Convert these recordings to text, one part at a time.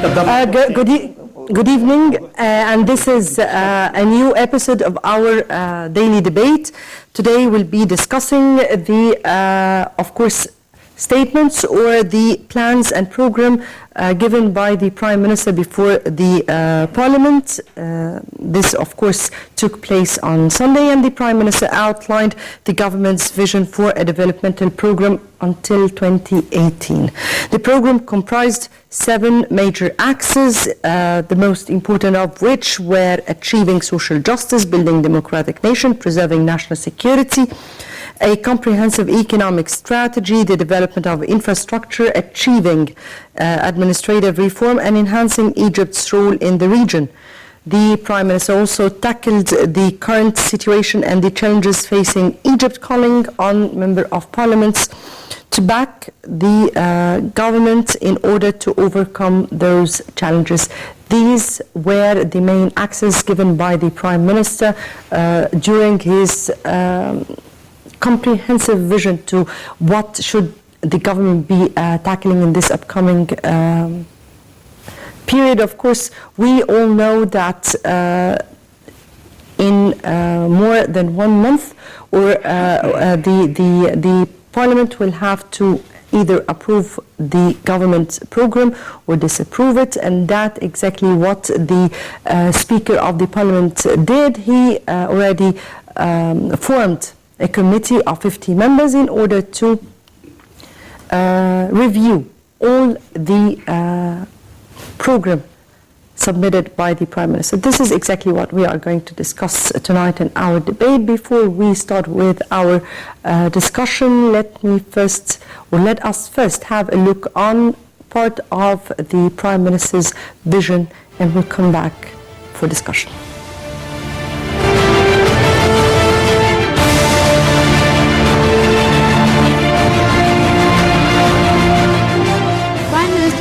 Good evening, and this is a new episode of our daily debate. Today we'll be discussing the, of course, statements or the plans and program given by the Prime Minister before the Parliament. This, of course, took place on Sunday, and the Prime Minister outlined the government's vision for a developmental program until 2018. The program comprised 7 major axes, the most important of which were achieving social justice, building democratic nation, preserving national security, a comprehensive economic strategy, the development of infrastructure, achieving administrative reform, and enhancing Egypt's role in the region. The Prime Minister also tackled the current situation and the challenges facing Egypt, calling on Member of Parliaments to back the government in order to overcome those challenges. These were the main axes given by the Prime Minister during his comprehensive vision to what should the government be tackling in this upcoming period. Of course, we all know that in more than 1 month, or the Parliament will have to either approve the government program or disapprove it, and that exactly what the Speaker of the Parliament did. He already formed a committee of 50 members in order to review all the program submitted by the Prime Minister. This is exactly what we are going to discuss tonight in our debate. Before we start with our discussion, let us first have a look on part of the Prime Minister's vision, and we'll come back for discussion.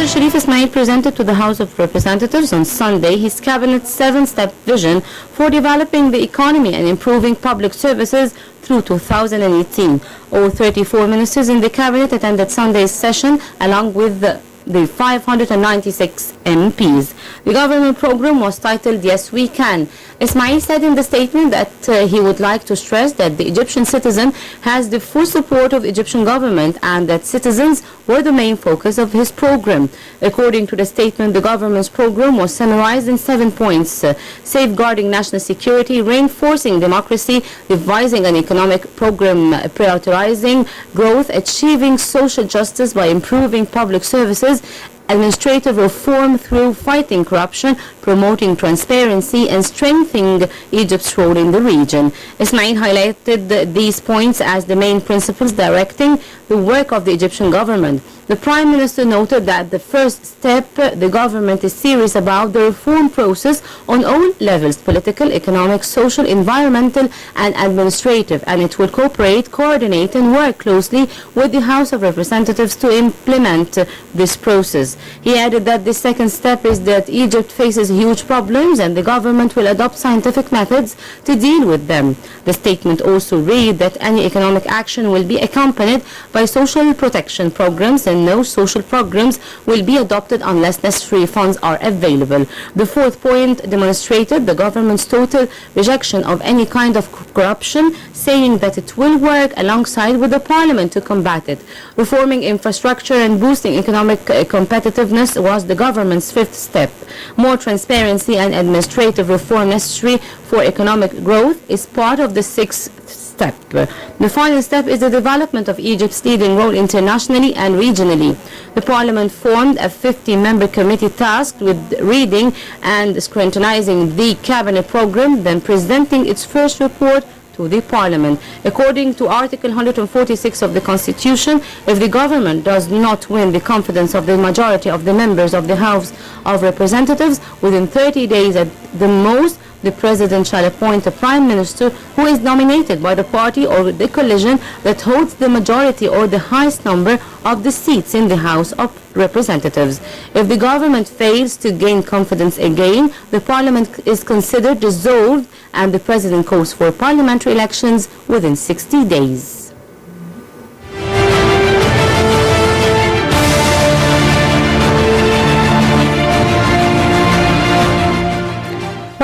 Sharif Ismail presented to the House of Representatives on Sunday his cabinet's 7-step vision for developing the economy and improving public services through 2018. All 34 ministers in the cabinet attended Sunday's session along with the 596 MPs. The government program was titled Yes We Can. Ismail said in the statement that he would like to stress that the Egyptian citizen has the full support of the Egyptian government and that citizens were the main focus of his program. According to the statement, the government's program was summarized in 7 points: safeguarding national security, reinforcing democracy, devising an economic program, prioritizing growth, achieving social justice by improving public services, administrative reform through fighting corruption, promoting transparency, and strengthening Egypt's role in the region. Ismail highlighted these points as the main principles directing the work of the Egyptian government. The Prime Minister noted that the first step, the government is serious about the reform process on all levels: political, economic, social, environmental, and administrative, and it will cooperate, coordinate, and work closely with the House of Representatives to implement this process. He added that the second step is that Egypt faces huge problems and the government will adopt scientific methods to deal with them. The statement also read that any economic action will be accompanied by social protection programs, and no social programs will be adopted unless necessary funds are available. The fourth point demonstrated the government's total rejection of any kind of corruption, saying that it will work alongside with the Parliament to combat it. Reforming infrastructure and boosting economic competitiveness was the government's 5th step. More transparency and administrative reform necessary for economic growth is part of the 6th step. The final step is the development of Egypt's leading role internationally and regionally. The Parliament formed a 50-member committee tasked with reading and scrutinizing the cabinet program, then presenting its first report to the Parliament. According to Article 146 of the Constitution, if the government does not win the confidence of the majority of the members of the House of Representatives within 30 days at the most, the President shall appoint a Prime Minister who is nominated by the party or the coalition that holds the majority or the highest number of the seats in the House of Representatives. If the government fails to gain confidence again, the Parliament is considered dissolved and the President calls for parliamentary elections within 60 days.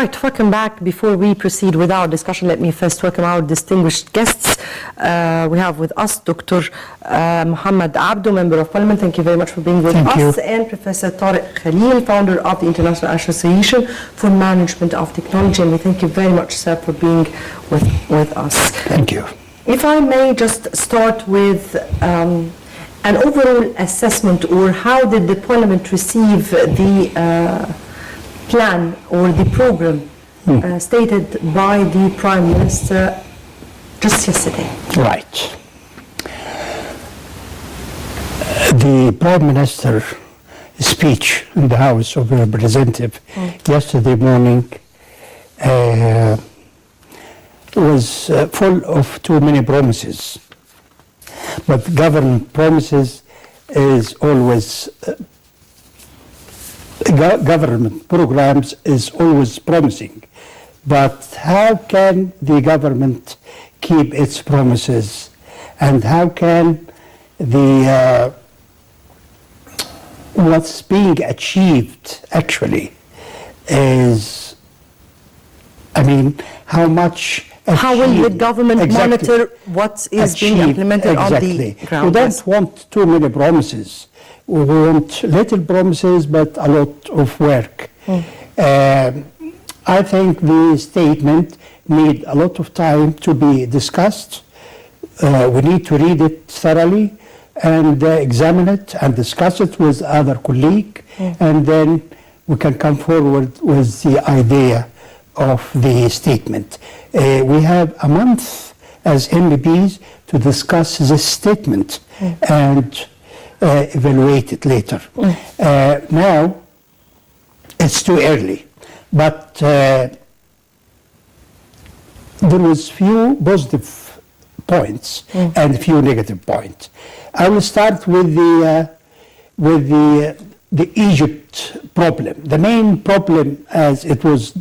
right, welcome back. Before we proceed with our discussion, let me first welcome our distinguished guests. We have with us Dr. Mohamed Abdo, Member of Parliament. Thank you very much for being with us. And Professor Tarek Khalil, founder of the International Association for Management of Technology. And we thank you very much, sir, for being with us. Thank you. If I may just start with an overall assessment, or how did the Parliament receive the plan or the program stated by the Prime Minister just yesterday? Right. The Prime Minister's speech in the House of Representatives yesterday morning was full of too many promises. But government promises is always, government programs is always promising. But how can the government keep its promises? And how can the what's being achieved actually is, I mean, how much How will the government monitor what is being implemented on the ground? We don't want too many promises. We want little promises, but a lot of work. I think the statement need a lot of time to be discussed. We need to read it thoroughly and examine it and discuss it with other colleagues, and then we can come forward with the idea of the statement. We have a month as MEPs to discuss this statement and evaluate it later. Now, it's too early, but there was few positive points and few negative points. I will start with the Egypt problem. The main problem, as it was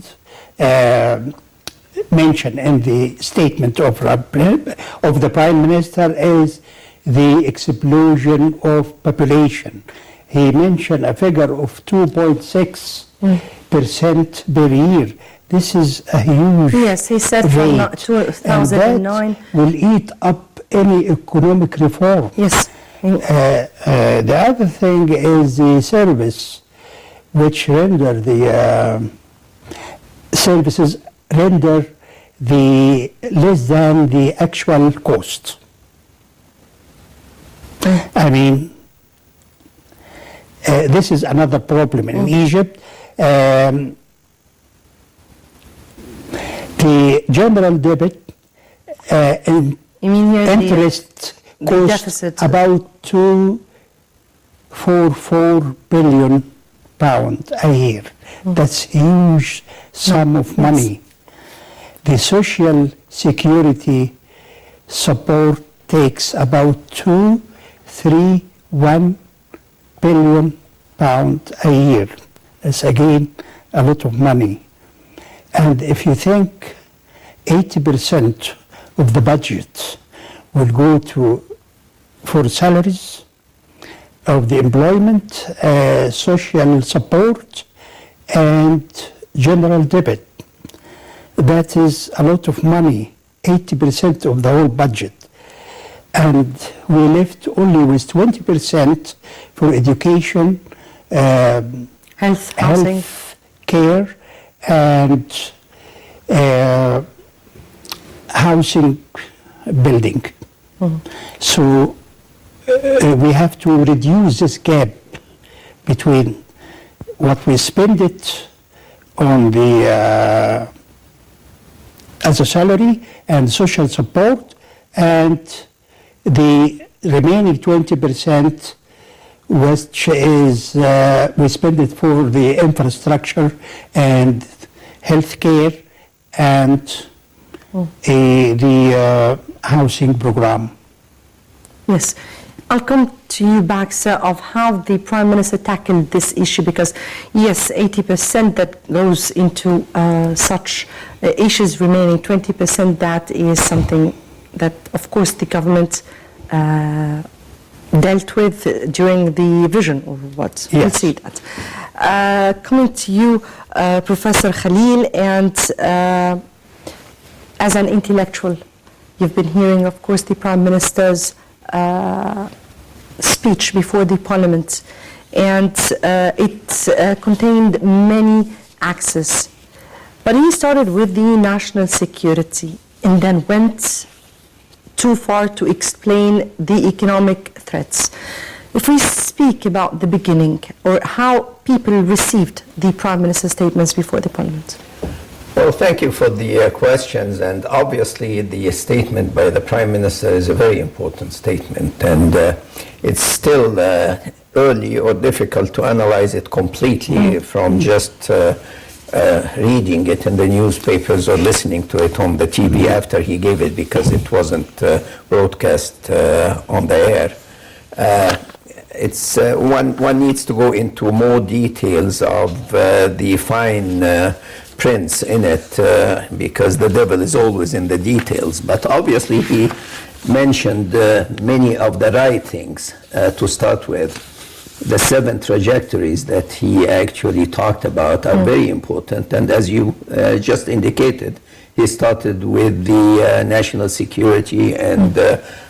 mentioned in the statement of the Prime Minister, is the explosion of population. He mentioned a figure of 2.6% per year. This is a huge Yes, he said from 2009. And that will eat up any economic reform. Yes. The other thing is the service, which render the services render the less than the actual cost. I mean, this is another problem in Egypt. The general debit interest costs about £244 billion a year. That's huge sum of money. The social security support takes about £231 billion a year. That's again a lot of money. And if you think 80% of the budget will go for salaries of the employment, social support, and general debit, that is a lot of money, 80% of the whole budget. And we left only with 20% for education, health, housing, care, and housing building. So we have to reduce this gap between what we spend it on the as a salary and social support, and the remaining 20%, which is we spend it for the infrastructure and healthcare and the housing program. Yes. I'll come to you back, sir, of how the Prime Minister tackled this issue, because yes, 80% that goes into such issues, remaining 20%, that is something that, of course, the government dealt with during the vision, or what? We'll Yes. see that. Coming to you, Professor Khalil, and as an intellectual, you've been hearing, of course, the Prime Minister's speech before the Parliament, and it contained many axes. But he started with the national security and then went too far to explain the economic threats. If we speak about the beginning, or how people received the Prime Minister's statements before the Parliament. Well, thank you for the questions, and obviously the statement by the Prime Minister is a very important statement, and it's still early or difficult to analyze it completely from just reading it in the newspapers or listening to it on the TV after he gave it, because it wasn't broadcast on the air. It's one needs to go into more details of the fine prints in it, because the devil is always in the details. But obviously he mentioned many of the right things to start with. The 7 trajectories that he actually talked about are very important, and as you just indicated, he started with the national security and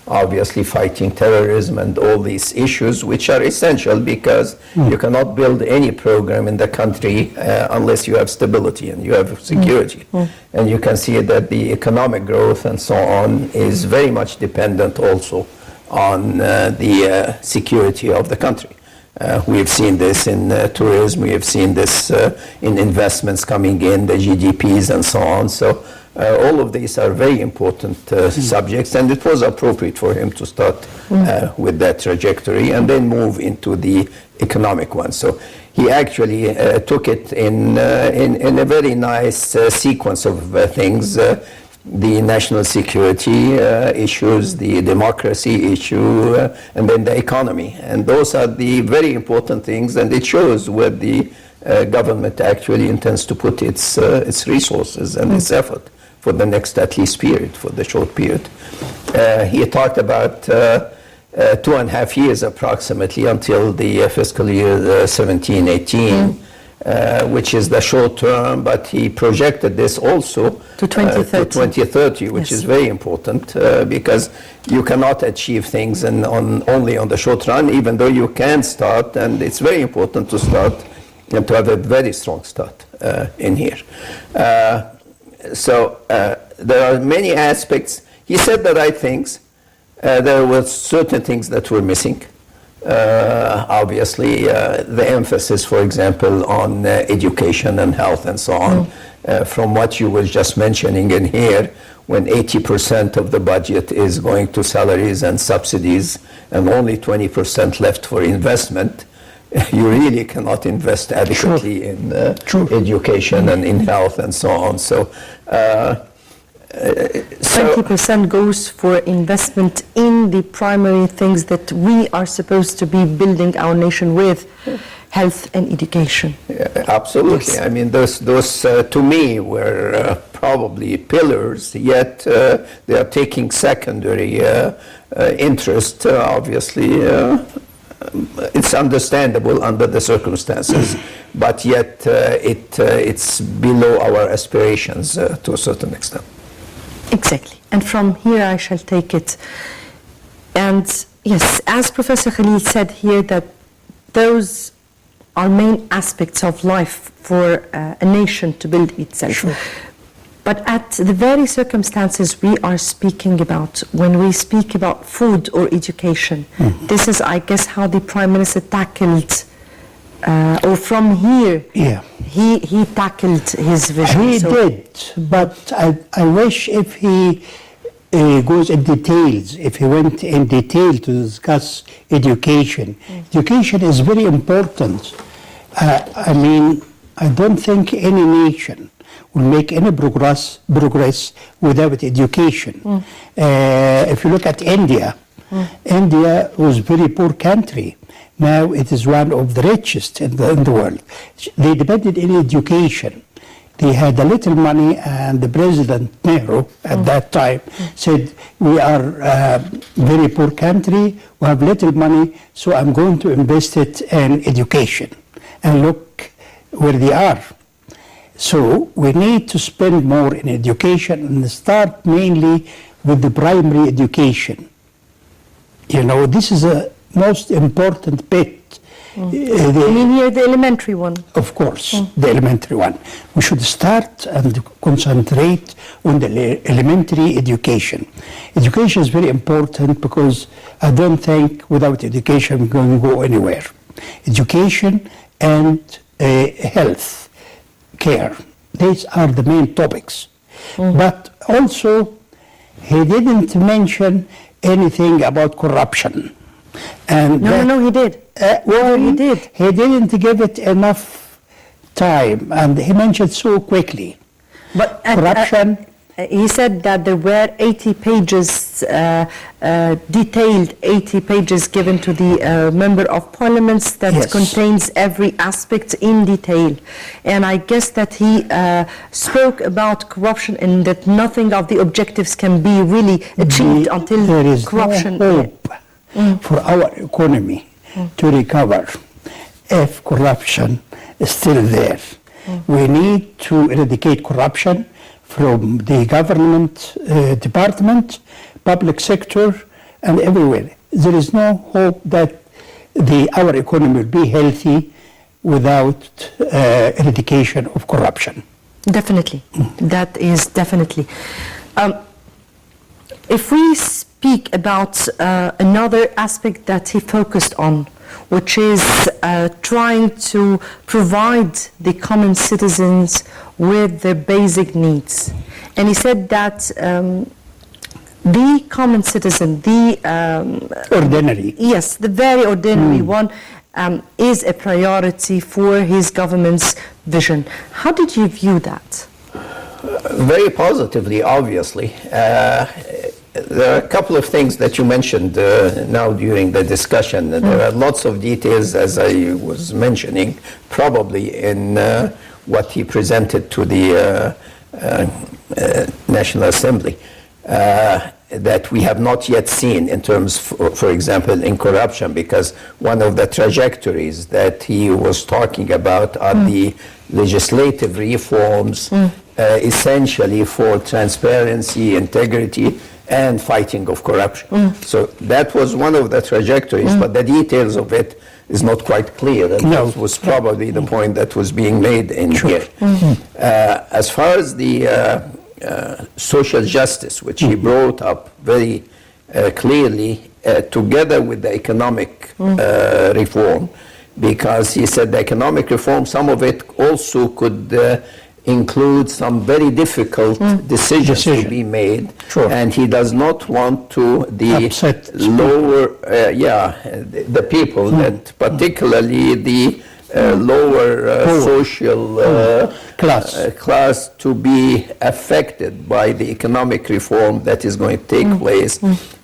obviously fighting terrorism and all these issues, which are essential, because you cannot build any program in the country unless you have stability and you have security. And you can see that the economic growth and so on is very much dependent also on the security of the country. We have seen this in tourism, we have seen this in investments coming in, the GDPs and so on. So all of these are very important subjects, and it was appropriate for him to start with that trajectory and then move into the economic one. So he actually took it in a very nice sequence of things. The national security issues, the democracy issue, and then the economy. And those are the very important things, and it shows where the government actually intends to put its resources and its effort for the next at least period, for the short period. He talked about 2.5 years approximately until the fiscal year 17-18. Which is the short term, but he projected this also To 2030. to 2030, which is very important, because you cannot achieve things only on the short run, even though you can start, and it's very important to start and to have a very strong start in here. So there are many aspects. He said the right things. There were certain things that were missing. Obviously, the emphasis, for example, on education and health and so on, from what you were just mentioning in here, when 80% of the budget is going to salaries and subsidies and only 20% left for investment, you really cannot invest adequately in education and in health and so on. So 20% goes for investment in the primary things that we are supposed to be building our nation with, health and education. Absolutely. Yes. I mean, those to me were probably pillars, yet they are taking secondary interest. Obviously, it's understandable under the circumstances, but yet it's below our aspirations to a certain extent. Exactly. And from here I shall take it. And yes, as Professor Khalil said here, that those are main aspects of life for a nation to build itself. Sure. But at the very circumstances we are speaking about, when we speak about food or education, this is, I guess, how the Prime Minister tackled, or from here, he tackled his vision. He did, but I wish if he goes in details, if he went in detail to discuss education. Education is very important. I mean, I don't think any nation will make any progress without education. If you look at India, India was a very poor country. Now it is one of the richest in the world. They depended on education. They had a little money, and the President Nehru at that time said, we are a very poor country, we have little money, so I'm going to invest it in education. And look where they are. So we need to spend more in education and start mainly with the primary education. You know, this is a most important bit. You mean here the elementary one? Of course, the elementary one. We should start and concentrate on the elementary education. Education is very important because I don't think without education we're going to go anywhere. Education and health care, these are the main topics. But also, he didn't mention anything about corruption. And No, he did. well, he did. He didn't give it enough time, and he mentioned so quickly. But Corruption. He said that there were 80 pages, detailed 80 pages given to the Member of Parliament that Yes. contains every aspect in detail. And I guess that he spoke about corruption and that nothing of the objectives can be really achieved until There is corruption. no hope for our economy to recover if corruption is still there. We need to eradicate corruption from the government department, public sector, and everywhere. There is no hope that our economy will be healthy without eradication of corruption. Definitely. That is definitely. If we speak about another aspect that he focused on, which is trying to provide the common citizens with their basic needs. And he said that the common citizen, the Ordinary. yes, the very ordinary one, is a priority for his government's vision. How did you view that? Very positively, obviously. There are a couple of things that you mentioned now during the discussion. There are lots of details, as I was mentioning, probably in what he presented to the National Assembly that we have not yet seen in terms, for example, in corruption, because one of the trajectories that he was talking about are the legislative reforms essentially for transparency, integrity, and fighting of corruption. So that was one of the trajectories, but the details of it is not quite clear. And No. that was probably the point that was being made in here. As far as the social justice, which he brought up very clearly, together with the economic reform, because he said the economic reform, some of it also could include some very difficult decisions to be made, Sure. and he does not want to Upset lower, the people, and particularly the lower social class to be affected by the economic reform that is going to take place.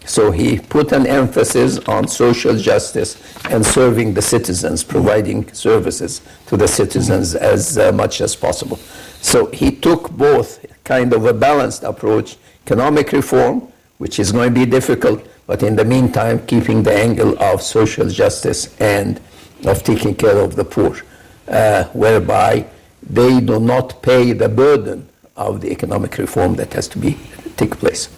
So he put an emphasis on social justice and serving the citizens, providing services to the citizens as much as possible. So he took both kind of a balanced approach, economic reform, which is going to be difficult, but in the meantime, keeping the angle of social justice and of taking care of the poor, whereby they do not pay the burden of the economic reform that has to take place.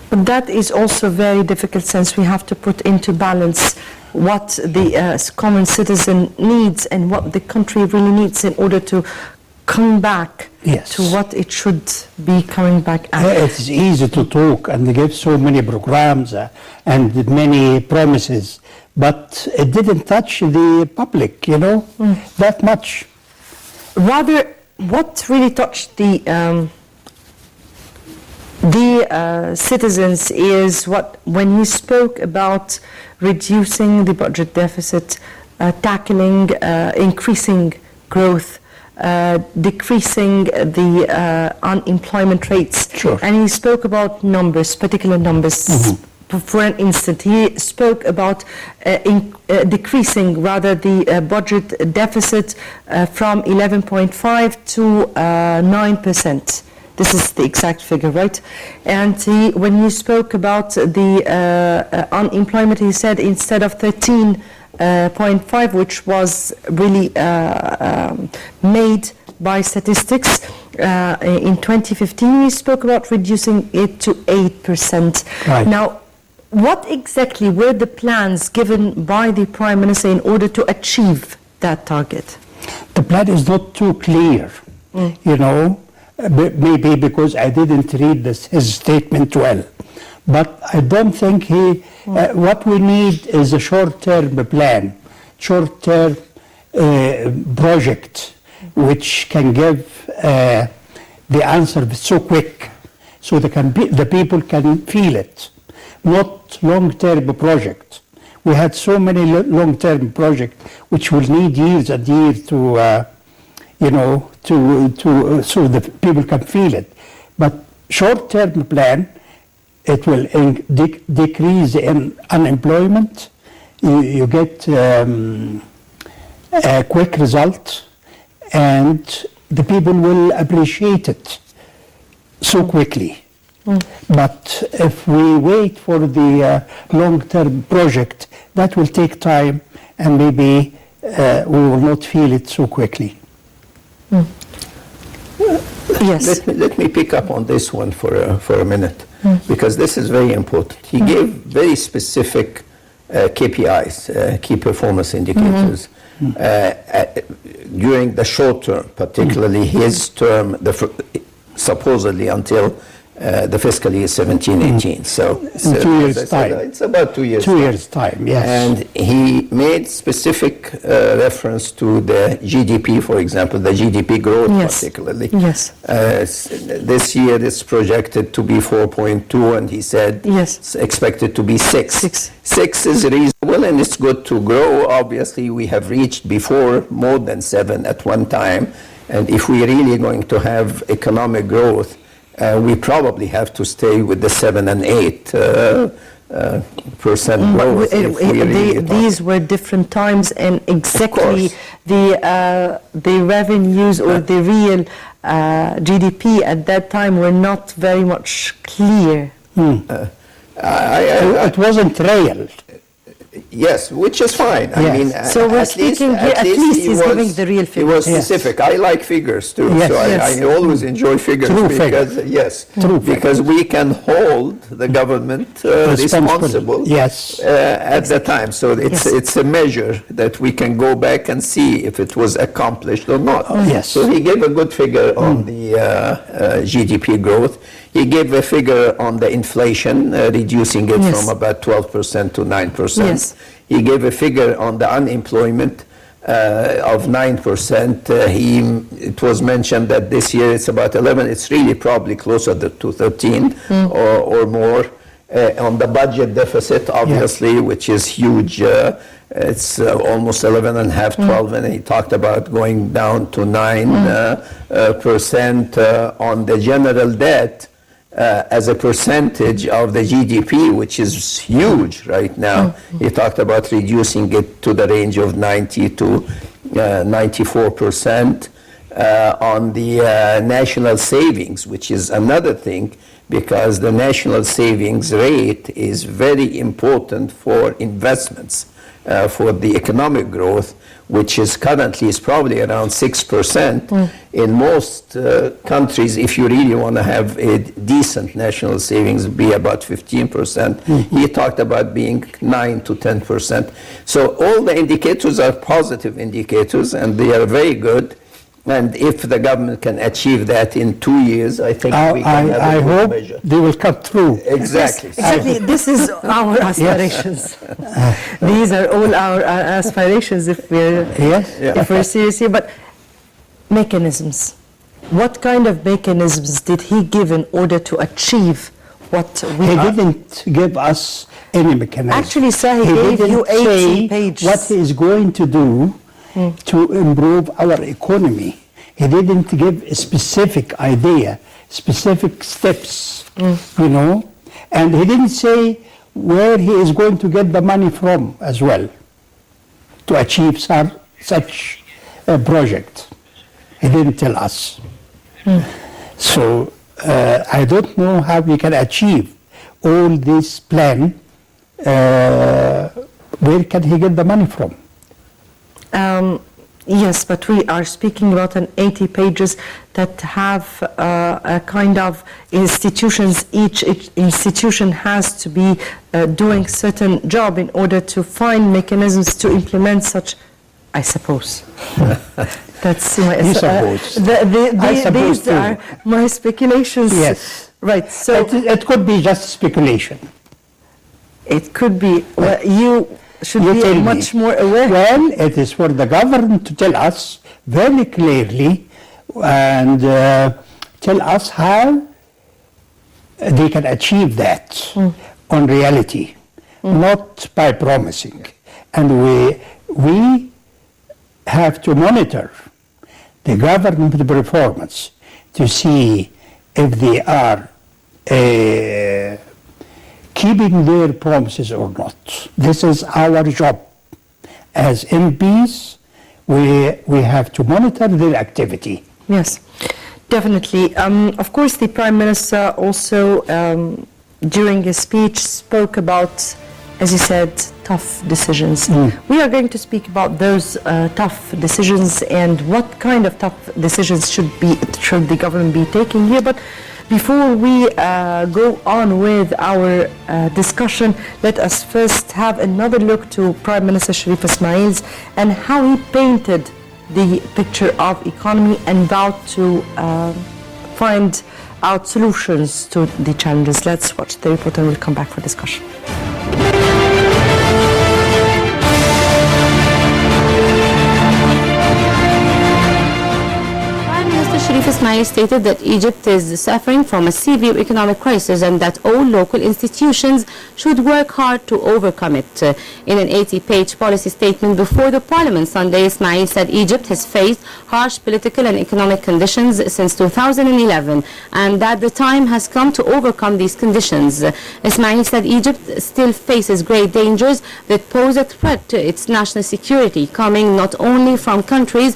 But that is also very difficult, since we have to put into balance what the common citizen needs and what the country really needs in order to come back Yes. to what it should be coming back at. It's easy to talk and give so many programs and many promises, but it didn't touch the public, that much. Rather, what really touched the citizens is when he spoke about reducing the budget deficit, tackling, increasing growth, decreasing the unemployment rates. Sure. And he spoke about numbers, particular numbers, for an instant. He spoke about decreasing rather the budget deficit from 11.5 to 9%. This is the exact figure, right? And when he spoke about the unemployment, he said instead of 13.5, which was really made by statistics in 2015, he spoke about reducing it to 8%. Right. Now, what exactly were the plans given by the Prime Minister in order to achieve that target? The plan is not too clear, you know, maybe because I didn't read his statement well. But I don't think what we need is a short-term plan, short-term project, which can give the answer so quick, so the people can feel it, not long-term project. We had so many long-term projects which will need years and years to, so the people can feel it. But short-term plan, it will decrease in unemployment. You get a quick result, and the people will appreciate it so quickly. But if we wait for the long-term project, that will take time, and maybe we will not feel it so quickly. Yes. Let me pick up on this one for a minute, because this is very important. He gave very specific KPIs, key performance indicators, during the short term, particularly his term, supposedly until the fiscal year 17-18. So in 2 years' time. It's about 2 years. 2 years' time, yes. And he made specific reference to the GDP, for example, the GDP growth particularly. Yes. This year it's projected to be 4.2, and he said it's expected to be 6. 6 is reasonable, and it's good to grow. Obviously, we have reached before more than 7 at one time, and if we're really going to have economic growth, we probably have to stay with the 7 and 8% growth. These were different times, and exactly the revenues or the real GDP at that time were not very much clear. It wasn't real. Yes, which is fine. I mean, so we're speaking here, at least he's giving the real figures. He was specific. I like figures too, so I always enjoy figures. Because we can hold the government responsible at the time. So it's a measure that we can go back and see if it was accomplished or not. So he gave a good figure on the GDP growth. He gave a figure on the inflation, reducing it from about 12% to 9%. He gave a figure on the unemployment of 9%. It was mentioned that this year it's about 11. It's really probably closer to 13 or more. On the budget deficit, obviously, which is huge. It's almost 11.5, 12, and he talked about going down to 9% on the general debt. As a percentage of the GDP, which is huge right now. He talked about reducing it to the range of 90 to 94%. On the national savings, which is another thing, because the national savings rate is very important for investments, for the economic growth, which is currently probably around 6%. In most countries, if you really want to have a decent national savings, be about 15%. He talked about being 9 to 10%. So all the indicators are positive indicators, and they are very good. And if the government can achieve that in 2 years, I think we can have a good measure. I hope they will come through. Exactly. Exactly. This is our aspirations. These are all our aspirations if we're serious here. But mechanisms. What kind of mechanisms did he give in order to achieve what we He didn't give us any mechanism. Actually, sir, he gave you 80 pages. What he is going to do to improve our economy. He didn't give a specific idea, specific steps, and he didn't say where he is going to get the money from as well to achieve such a project. He didn't tell us. So I don't know how we can achieve all this plan. Where can he get the money from? Yes, but we are speaking about an 80 pages that have a kind of institutions. Each institution has to be doing certain job in order to find mechanisms to implement such, I suppose. That's my You suppose. I suppose these too. are my speculations. Yes. Right. So It could be just speculation. it could be. Well, you should You tell be me. much more aware. Well, it is for the government to tell us very clearly and tell us how they can achieve that on reality, not by promising. And we have to monitor the government performance to see if they are keeping their promises or not. This is our job. As MPs, we have to monitor their activity. Yes, definitely. Of course, the Prime Minister also, during his speech, spoke about, as you said, tough decisions. We are going to speak about those tough decisions and what kind of tough decisions should the government be taking here. But before we go on with our discussion, let us first have another look to Prime Minister Sharif Ismail's and how he painted the picture of economy and vowed to find out solutions to the challenges. Let's watch the report and we'll come back for discussion. Sharif Ismail stated that Egypt is suffering from a severe economic crisis and that all local institutions should work hard to overcome it. In an 80-page policy statement before the parliament Sunday, Ismail said Egypt has faced harsh political and economic conditions since 2011 and that the time has come to overcome these conditions. Ismail said Egypt still faces great dangers that pose a threat to its national security, coming not only from countries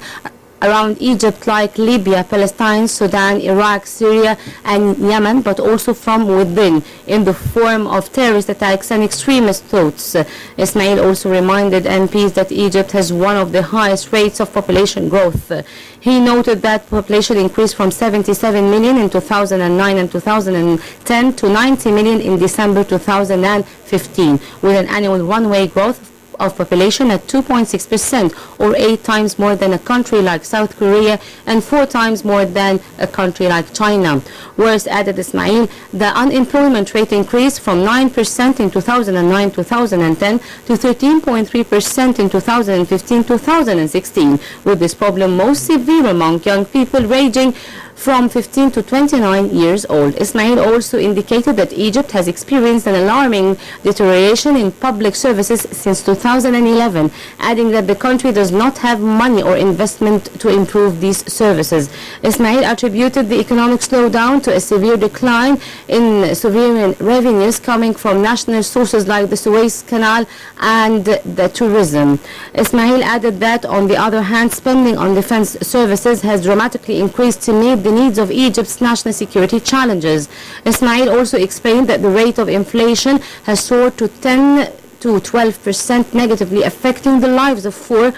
around Egypt like Libya, Palestine, Sudan, Iraq, Syria and Yemen, but also from within in the form of terrorist attacks and extremist thoughts. Ismail also reminded MPs that Egypt has one of the highest rates of population growth. He noted that population increased from 77 million in 2009 and 2010 to 90 million in December 2015, with an annual runway growth of population at 2.6%, or 8 times more than a country like South Korea and 4 times more than a country like China. Worse, added Ismail, the unemployment rate increased from 9% in 2009-2010 to 13.3% in 2015-2016, with this problem most severe among young people ranging from 15 to 29 years old. Ismail also indicated that Egypt has experienced an alarming deterioration in public services since 2011, adding that the country does not have money or investment to improve these services. Ismail attributed the economic slowdown to a severe decline in civilian revenues coming from national sources like the Suez Canal and the tourism. Ismail added that, on the other hand, spending on defense services has dramatically increased to meet the needs of Egypt's national security challenges. Ismail also explained that the rate of inflation has soared to 10 to 12%, negatively affecting the lives of poor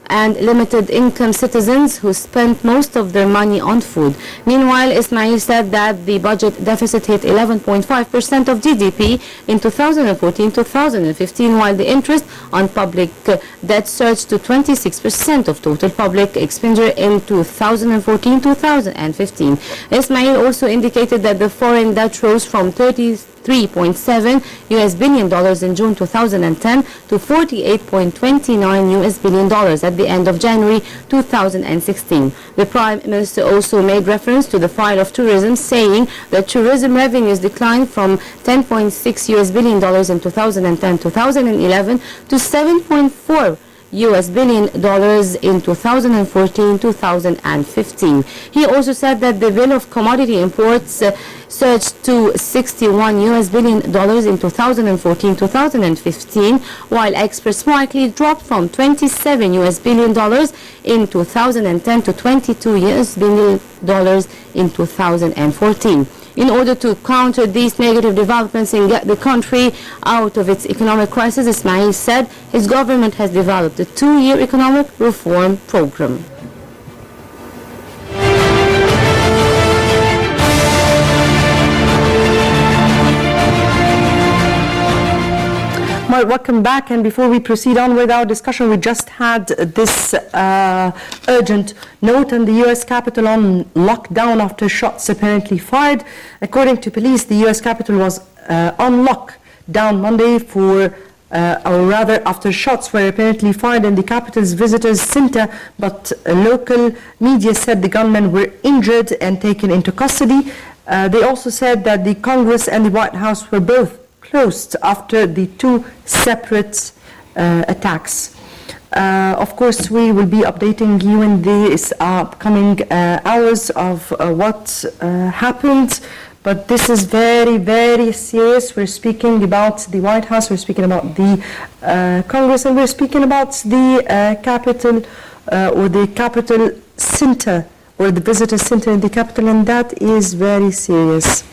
and limited income citizens who spent most of their money on food. Meanwhile, Ismail said that the budget deficit hit 11.5% of GDP in 2014-2015, while the interest on public debt surged to 26% of total public expenditure in 2014-2015. Ismail also indicated that the foreign debt rose from $33.7 billion in June 2010 to $48.29 billion at the end of January 2016. The Prime Minister also made reference to the file of tourism, saying that tourism revenues declined from $10.6 billion in 2010-2011 to $7.4 US billion in 2014-2015. He also said that the bill of commodity imports surged to 61 US billion in 2014-2015, while exports slightly dropped from 27 US billion in 2010 to 22 US billion in 2014. In order to counter these negative developments and get the country out of its economic crisis, Ismail said his government has developed a 2-year economic reform program. Welcome back, and before we proceed on with our discussion, we just had this urgent note in the U.S. Capitol on lockdown after shots apparently fired. According to police, the U.S. Capitol was on lockdown Monday or rather after shots were apparently fired in the Capitol's visitors center, but local media said the gunmen were injured and taken into custody. They also said that the Congress and the White House were both closed after the 2 separate attacks. Of course, we will be updating you in these upcoming hours of what happened, but this is very, very serious. We're speaking about the White House, we're speaking about the Congress, and we're speaking about the Capitol or the Capitol Center or the Visitor Center in the Capitol, and that is very serious.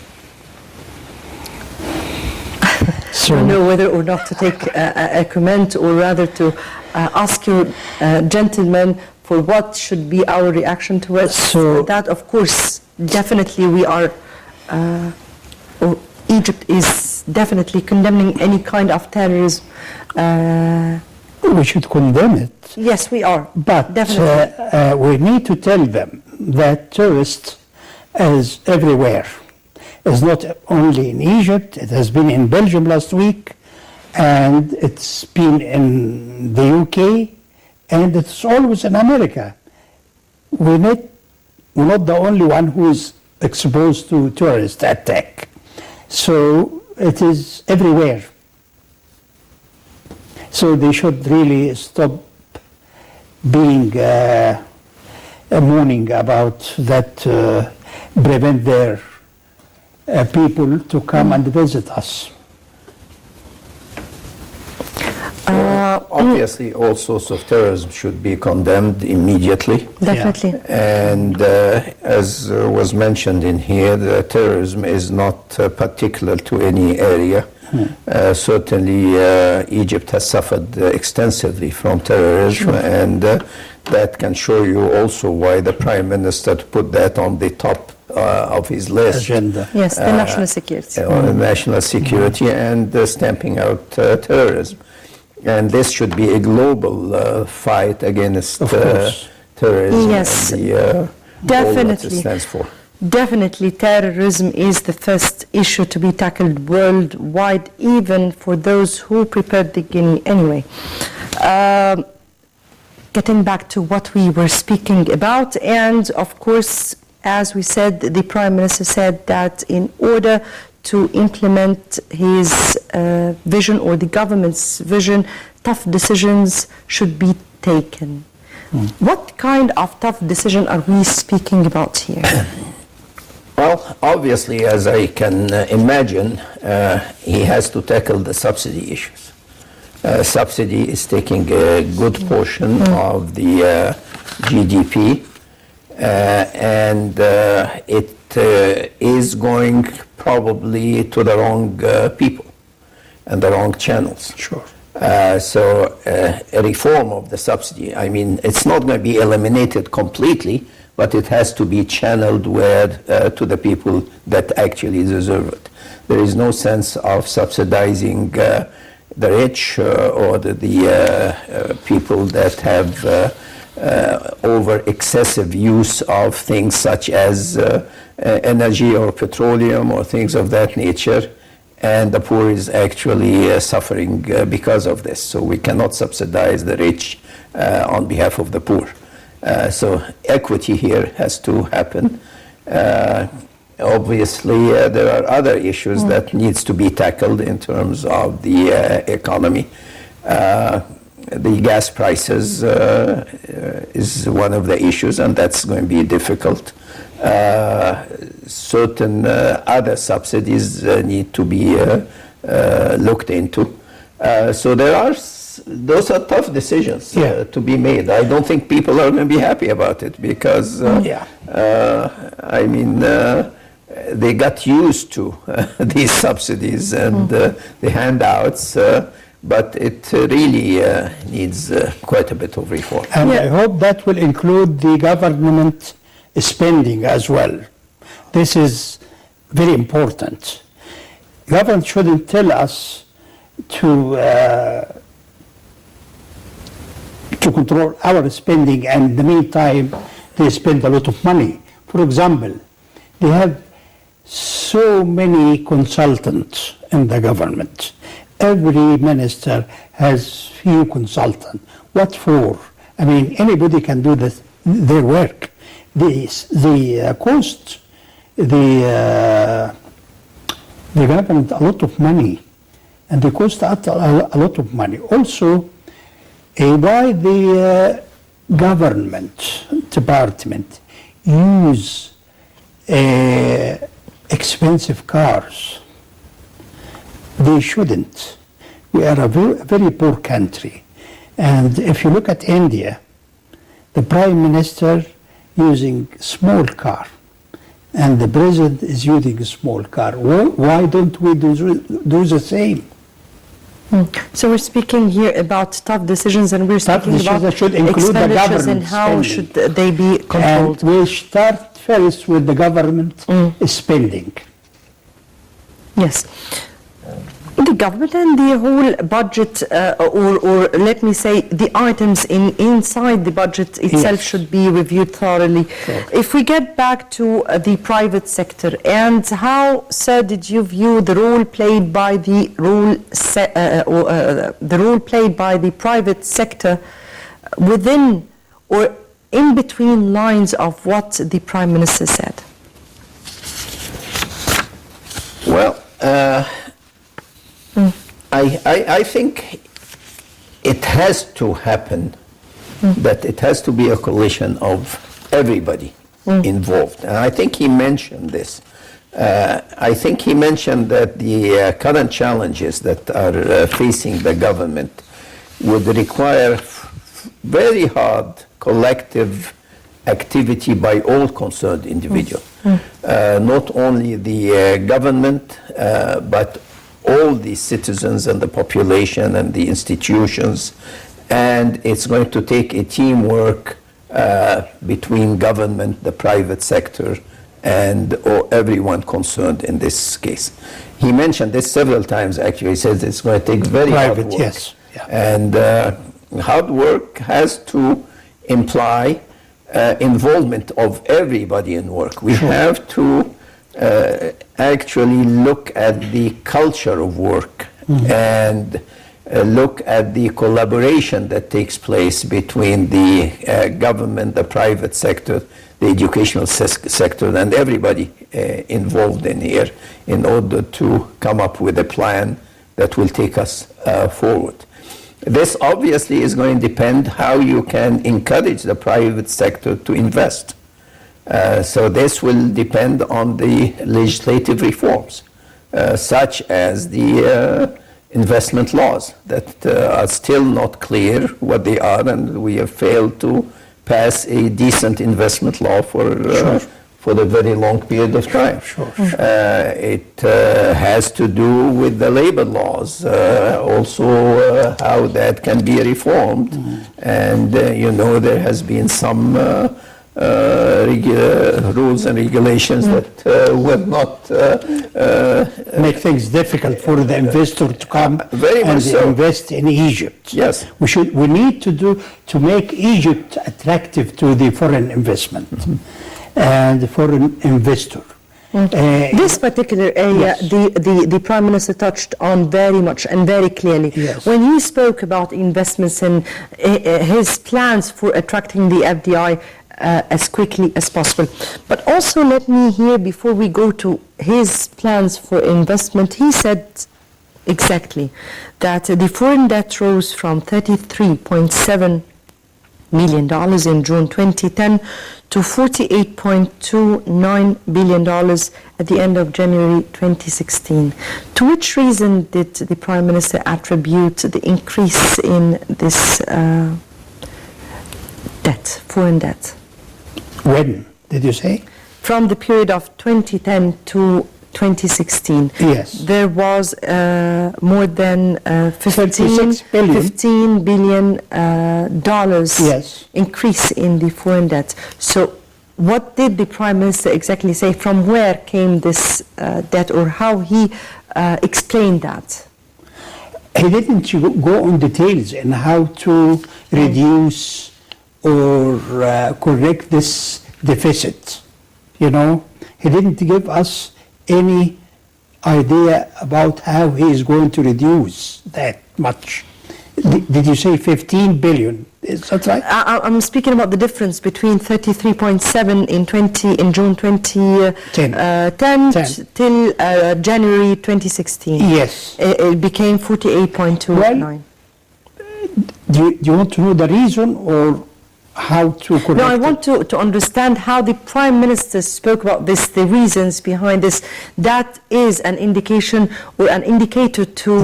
I don't know whether or not to take a comment, or rather to ask you, gentlemen, for what should be our reaction towards that. Of course, definitely we are, Egypt is definitely condemning any kind of terrorism. We should condemn it. Yes, we are. But definitely. We need to tell them that terrorists is everywhere. It's not only in Egypt, it has been in Belgium last week, and it's been in the UK, and it's always in America. We're not the only one who is exposed to terrorist attack. So it is everywhere. So they should really stop being moaning about that, prevent their people to come and visit us. Obviously, all sorts of terrorism should be condemned immediately. Definitely. Yeah. And as was mentioned in here, the terrorism is not particular to any area. Certainly, Egypt has suffered extensively from terrorism, and that can show you also why the Prime Minister put that on the top of his list. Agenda. Yes, the national security. National security and stamping out terrorism. And this should be a global fight against terrorism. Yes, and the, definitely. all that it stands for. Definitely, terrorism is the first issue to be tackled worldwide, even for those who prepared the Guinea anyway. Getting back to what we were speaking about, and of course, as we said, the Prime Minister said that in order to implement his vision or the government's vision, tough decisions should be taken. What kind of tough decision are we speaking about here? Well, obviously, as I can imagine, he has to tackle the subsidy issues. Subsidy is taking a good portion of the GDP, and it is going probably to the wrong people and the wrong channels. Sure. So a reform of the subsidy, I mean, it's not going to be eliminated completely, but it has to be channeled to the people that actually deserve it. There is no sense of subsidizing the rich or the people that have over excessive use of things such as energy or petroleum or things of that nature, and the poor is actually suffering because of this. So we cannot subsidize the rich on behalf of the poor. So equity here has to happen. Obviously, there are other issues that needs to be tackled in terms of the economy. the gas prices is one of the issues, and that's going to be difficult. Certain other subsidies need to be looked into. So those are tough decisions to be made. I don't think people are going to be happy about it because, I mean, they got used to these subsidies and the handouts, but it really needs quite a bit of reform. And I hope that will include the government spending as well. This is very important. Government shouldn't tell us to control our spending, and in the meantime they spend a lot of money. For example, they have so many consultants in the government. Every minister has few consultants. What for? I mean, anybody can do their work. The cost the government a lot of money, and they cost a lot of money. Also, why the government department use expensive cars? They shouldn't. We are a very poor country. And if you look at India, the prime minister using small car, and the president is using a small car. Why don't we do the same? So we're speaking here about tough decisions, and we're speaking about should include the expenditures and government how spending. should they be controlled. And we start first with the government spending. Yes. The government and the whole budget, or let me say, the items inside the budget itself should be reviewed thoroughly. Sure. If we get back to the private sector, and how, sir, did you view the role played by the private sector within or in between lines of what the Prime Minister said? Well, I think it has to happen, that it has to be a coalition of everybody involved. And I think he mentioned this. I think he mentioned that the current challenges that are facing the government would require very hard collective activity by all concerned individuals. Not only the government, but all the citizens and the population and the institutions. And it's going to take a teamwork between government, the private sector, and everyone concerned in this case. He mentioned this several times, actually. He says it's going to take very hard work. Yes. Yeah. And hard work has to imply involvement of everybody in work. We have to actually look at the culture of work and look at the collaboration that takes place between the government, the private sector, the educational sector, and everybody involved in here in order to come up with a plan that will take us forward. This obviously is going to depend how you can encourage the private sector to invest. So this will depend on the legislative reforms, such as the investment laws that are still not clear what they are, and we have failed to pass a decent investment law for the very long period of time. It has to do with the labor laws, also how that can be reformed. And there has been some rules and regulations that would not make things difficult for the investor to come very much and so. invest in Egypt. Yes. We need to make Egypt attractive to the foreign investment and foreign investor. This particular area, the Prime Minister touched on very much and very clearly. Yes. When he spoke about investments and his plans for attracting the FDI as quickly as possible. But also let me hear, before we go to his plans for investment, he said exactly, that the foreign debt rose from $33.7 million in June 2010 to $48.29 billion at the end of January 2016. To which reason did the Prime Minister attribute the increase in this debt, foreign debt? When did you say? From the period of 2010 to 2016. Yes. There was more than 36 billion. $15 billion dollars Yes. increase in the foreign debt. So what did the Prime Minister exactly say? From where came this debt, or how he explained that? He didn't go on details in how to reduce or correct this deficit. You know, he didn't give us any idea about how he is going to reduce that much. Did you say 15 billion? Is that right? I'm speaking about the difference between 33.7 in June 2010 till January 2016. Yes. It became 48.29. Well, do you want to know the reason or how to correct No, I it? want to understand how the Prime Minister spoke about this, the reasons behind this. That is an indication or an indicator to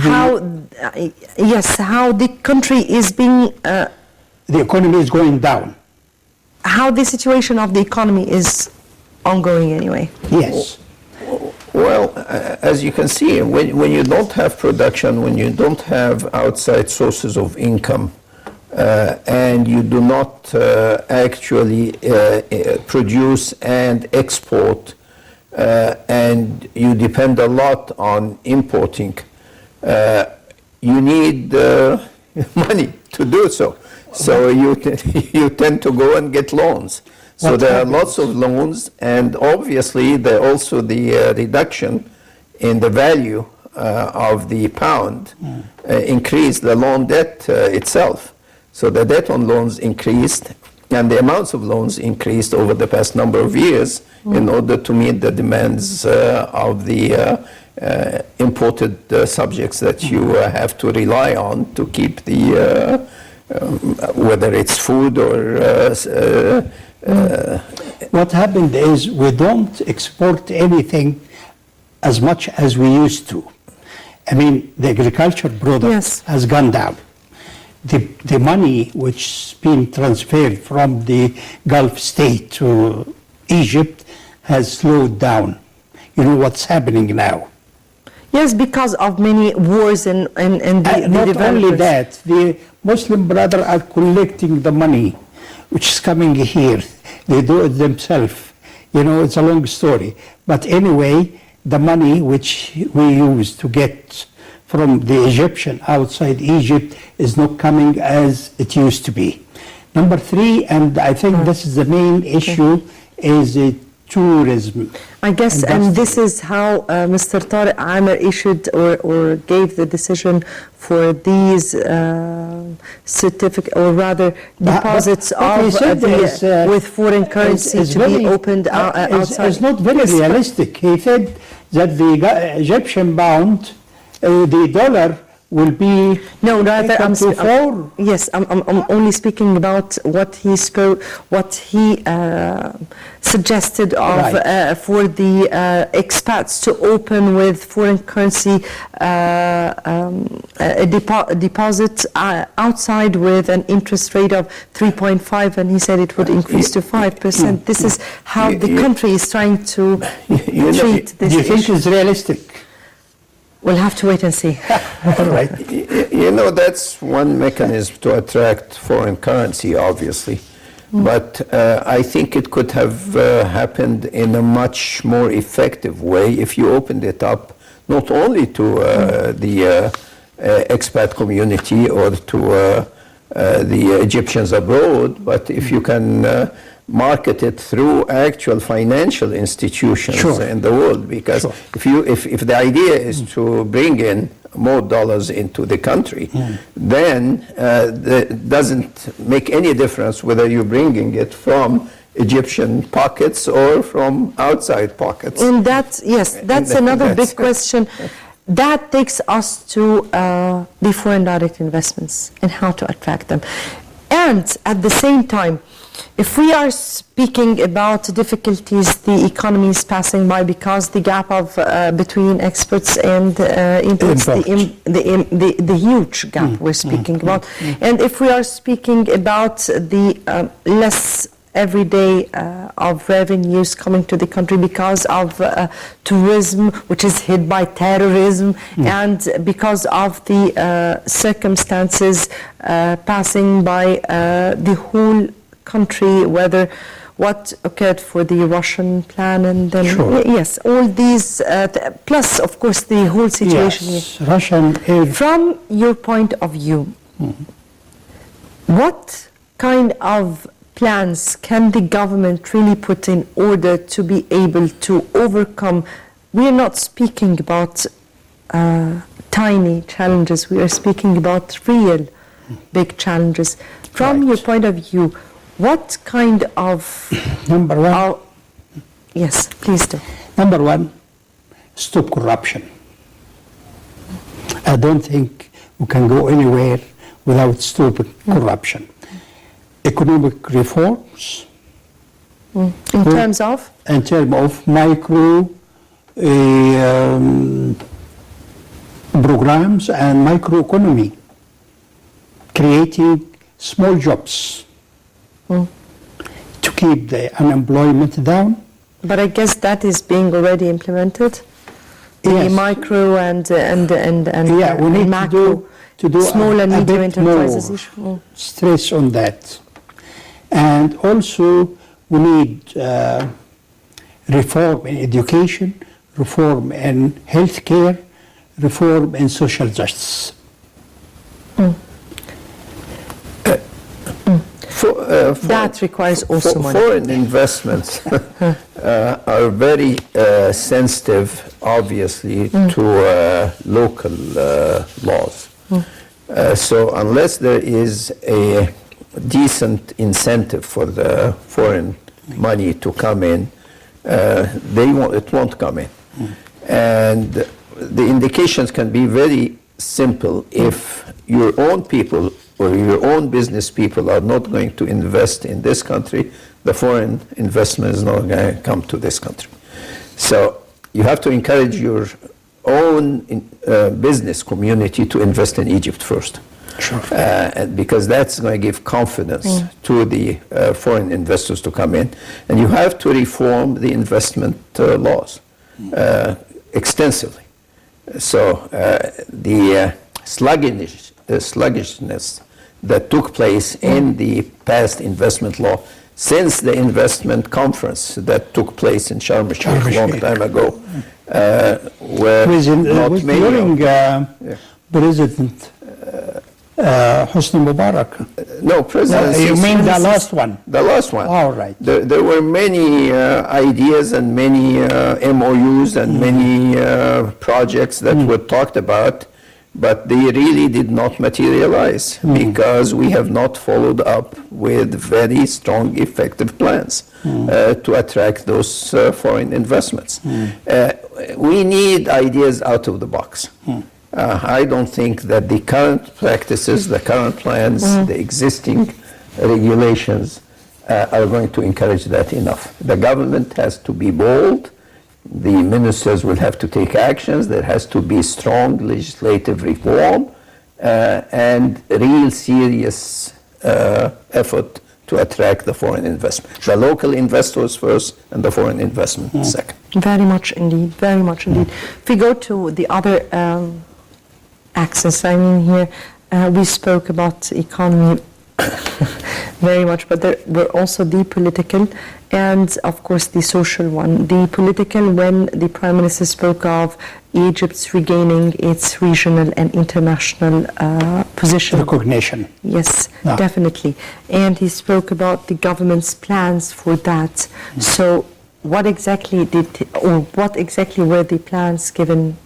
how the country is being... the economy is going down. How the situation of the economy is ongoing anyway. Yes. Well, as you can see, when you don't have production, when you don't have outside sources of income, and you do not actually produce and export, and you depend a lot on importing, you need money to do so. So you tend to go and get loans. So What there are happens? lots of loans, and obviously there also the reduction in the value of the pound increased the loan debt itself. So the debt on loans increased, and the amounts of loans increased over the past number of years in order to meet the demands of the imported subjects that you have to rely on to keep the, whether it's food or... What happened is we don't export anything as much as we used to. I mean, the agriculture product has gone down. The money which's been transferred from the Gulf state to Egypt has slowed down. You know what's happening now? Yes, because of many wars and the Not only developers. that, the Muslim brothers are collecting the money which is coming here. They do it themselves. You know, it's a long story. But anyway, the money which we use to get from the Egyptian outside Egypt is not coming as it used to be. Number three, and I think this is the main issue, is tourism. I guess, and this is how Mr. Tarek Amir issued or gave the decision for these certificate, or rather deposits with foreign currency to be opened outside. It's not very realistic. He said that the Egyptian pound, the dollar will be rather I'm only speaking about what he spoke, what he suggested of for the expats to open with foreign currency deposits outside with an interest rate of 3.5, and he said it would increase to 5%. This is how the country is trying to treat this Do you think it's realistic? We'll have to wait and see. All right. You know, that's one mechanism to attract foreign currency, obviously. But I think it could have happened in a much more effective way if you opened it up not only to the expat community or to the Egyptians abroad, but if you can market it through actual financial institutions in the world, because if the idea is to bring in more dollars into the country, then it doesn't make any difference whether you're bringing it from Egyptian pockets or from outside pockets. And that's another big question. that takes us to the foreign direct investments and how to attract them. And at the same time, if we are speaking about difficulties the economy is passing by because the gap of between exports and imports, the huge gap we're speaking about, and if we are speaking about the less everyday of revenues coming to the country because of tourism, which is hit by terrorism, and because of the circumstances passing by the whole country, whether what occurred for the Russian plan and then yes, all these plus of course the whole situation here. Russian aid. From your point of view, what kind of plans can the government really put in order to be able to overcome? We are not speaking about tiny challenges, we are speaking about real big challenges. From your point of view, what kind of... Number one. Yes, please do. Number one, stop corruption. I don't think we can go anywhere without stopping corruption. Economic reforms. In terms of? In terms of micro programs and microeconomy. Creating small jobs to keep the unemployment down. But I guess that is being already implemented. The micro and we need macro, to do small and a medium bit enterprises more issue. stress on that. And also we need reform in education, reform in healthcare, reform in social justice. That requires also money. Foreign investments are very sensitive, obviously, to local laws. So unless there is a decent incentive for the foreign money to come in, it won't come in. And the indications can be very simple. If your own people or your own business people are not going to invest in this country, the foreign investment is not going to come to this country. So you have to encourage your own business community to invest in Egypt first. Sure. Because that's going to give confidence to the foreign investors to come in. And you have to reform the investment laws extensively. So the sluggishness that took place in the past investment law since the investment conference that took place in Sharm el-Sheikh a long time ago, where not many during President Hosni Mubarak. No, President. You mean the last one? The last one. All right. There were many ideas and many MOUs and many projects that were talked about, but they really did not materialize because we have not followed up with very strong, effective plans to attract those foreign investments. We need ideas out of the box. I don't think that the current practices, the current plans, the existing regulations are going to encourage that enough. The government has to be bold. The ministers will have to take actions. There has to be strong legislative reform and real serious effort to attract the foreign investment. The local investors first and the foreign investment second. Very much indeed, very much indeed. If we go to the other axis, I mean here, we spoke about economy very much, but there were also the political and of course the social one. The political, when the Prime Minister spoke of Egypt's regaining its regional and international position. Recognition. Yes, definitely. And he spoke about the government's plans for that. So what exactly what exactly were the plans given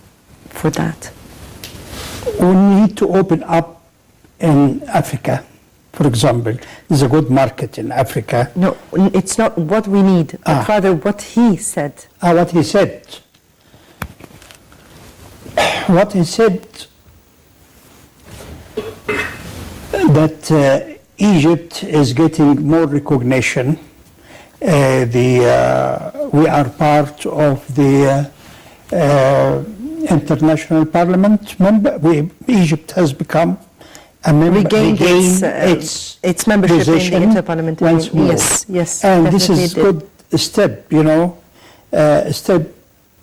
for that? We need to open up in Africa. For example, there's a good market in Africa. No, it's not what we need, but rather what he said. What he said. what he said, that Egypt is getting more recognition. We are part of the international parliament member. Egypt has become a member, Regained its membership in the position Interparliamentary once more. Yes, yes. And this definitely is did. good step, a step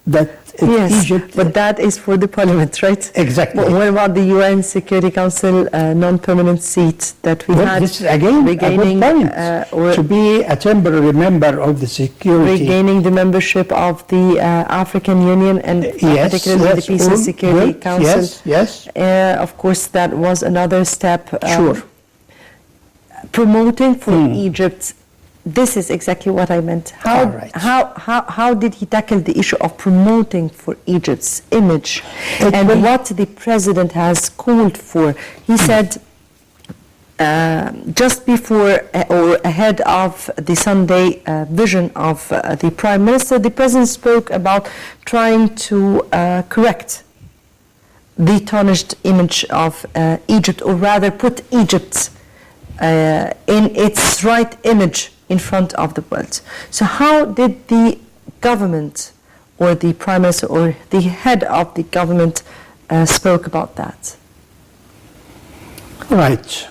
that Yes, Egypt. but that is for the parliament, right? Exactly. But what about the UN Security Council non-permanent seat that we Well, had? this is again regaining, a good point. or To be a temporary member of the security. regaining the membership of the African Union and Yes, particularly yes, the Peace and all Security good. Council. Yes. Of course, that was another step. Sure. Promoting for Egypt. This is exactly what I meant. All right. How did he tackle the issue of promoting for Egypt's image It and will- what the president has called for? He said just before or ahead of the Sunday vision of the Prime Minister, the president spoke about trying to correct the tarnished image of Egypt, or rather put Egypt in its right image in front of the world. So how did the government or the Prime Minister or the head of the government spoke about that? Right.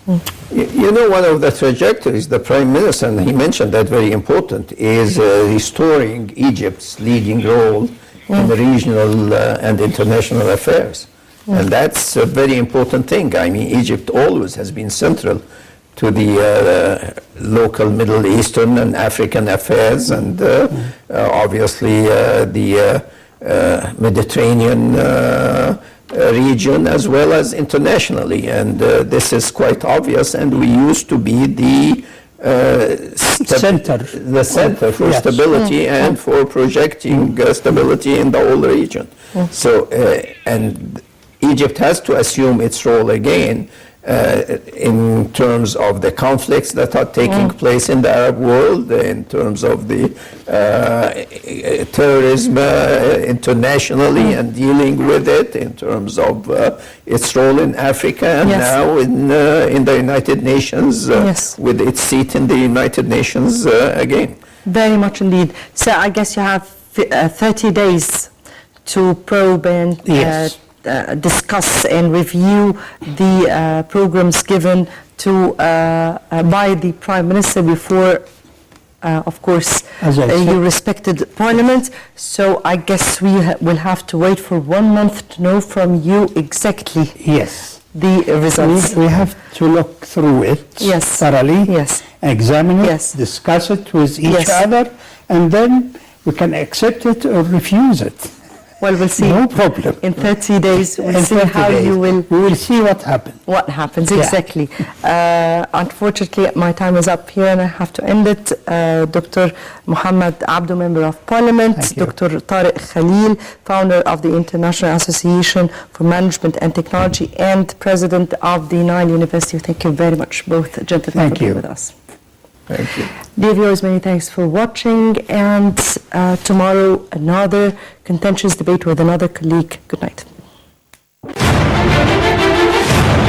One of the trajectories the Prime Minister, and he mentioned that very important, is restoring Egypt's leading role in the regional and international affairs. And that's a very important thing. I mean, Egypt always has been central to the local Middle Eastern and African affairs, and obviously the Mediterranean region as well as internationally. And this is quite obvious, and we used to be the center for Yes. stability and for projecting stability in the whole region. So, and Egypt has to assume its role again in terms of the conflicts that are taking place in the Arab world, in terms of the terrorism internationally and dealing with it, in terms of its role in Africa, and Yes. now in the United Nations, Yes. with its seat in the United Nations again. Very much indeed. So I guess you have 30 days to probe and Yes. discuss and review the programs given to by the Prime Minister before, of course, As I said. your respected Parliament. So I guess we will have to wait for 1 month to know from you exactly Yes. the results. We have to look through it Yes. thoroughly, Yes. examine it, Yes. discuss it with each Yes. other, and then we can accept it or refuse it. Well, we'll see. No problem. In 30 days, we'll In see 30 how days, you will. We will see what happens. What happens, Yeah. exactly. Unfortunately, my time is up here and I have to end it. Dr. Mohamed Abdo, Member of Parliament, Thank you. Dr. Tarek Khalil, founder of the International Association for Management and Technology and President of the Nile University. Thank you very much, both gentlemen, Thank for being you. with us. Thank you. Dear viewers, many thanks for watching, and tomorrow another contentious debate with another colleague. Good night.